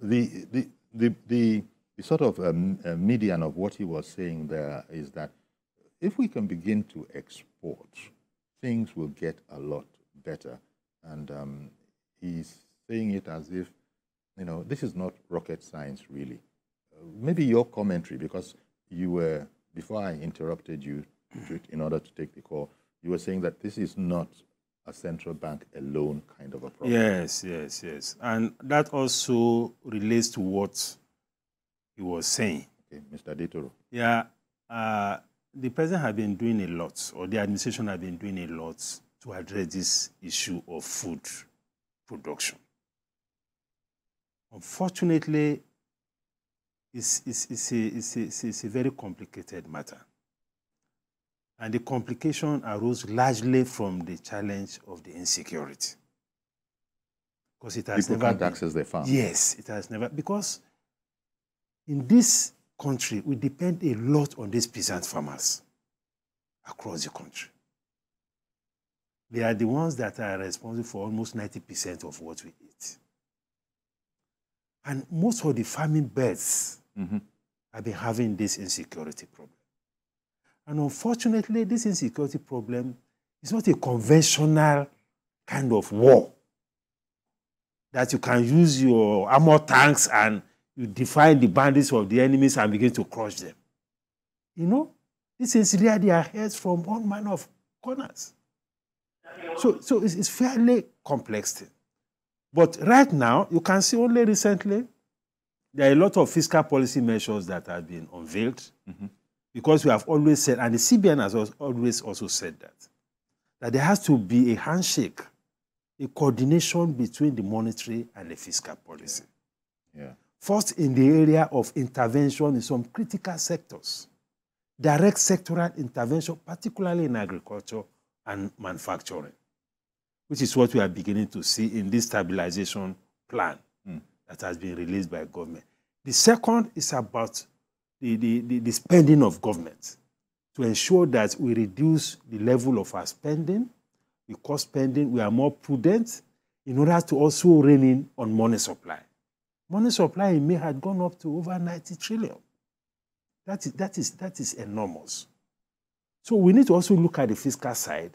The sort of median of what he was saying there is that if we can begin to export, things will get a lot better. And he's saying it as if, you know, this is not rocket science, really. Maybe your commentary, because you were, before I interrupted you in order to take the call, you were saying that this is not a central bank alone kind of a problem. Yes. And that also relates to what he was saying. Okay, Mr. Detoro. Yeah, the president has been doing a lot, or the administration has been doing a lot to address this issue of food production. Unfortunately, it's a very complicated matter. And the complication arose largely from the challenge of the insecurity. Because it has People can't access their farm. Yes, it has never. Because in this country, we depend a lot on these peasant farmers across the country. They are the ones that are responsible for almost 90% of what we eat. And most of the farming birds have been having this insecurity problem. And unfortunately, this insecurity problem is not a conventional kind of war that you can use your armor tanks and you define the boundaries of the enemies and begin to crush them. You know, this is really their heads from all manner of corners. So it's fairly complex thing. But right now, you can see only recently, there are a lot of fiscal policy measures that have been unveiled because we have always said, and the CBN has always also said that there has to be a handshake, a coordination between the monetary and the fiscal policy. Yeah. First, in the area of intervention in some critical sectors, direct sectoral intervention, particularly in agriculture and manufacturing, which is what we are beginning to see in this stabilization plan that has been released by government. The second is about the spending of government to ensure that we reduce the level of our spending, we cut spending, we are more prudent in order to also rein in on money supply. Money supply in May had gone up to over 90 trillion. That is enormous. So we need to also look at the fiscal side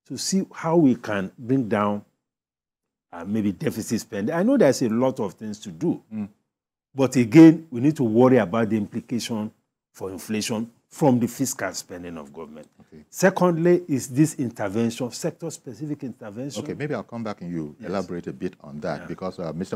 to see how we can bring down maybe deficit spending. I know there's a lot of things to do, but again, we need to worry about the implication for inflation from the fiscal spending of government. Okay. Secondly, is this intervention, sector-specific intervention. Okay, maybe I'll come back and you elaborate a bit on that because Mr.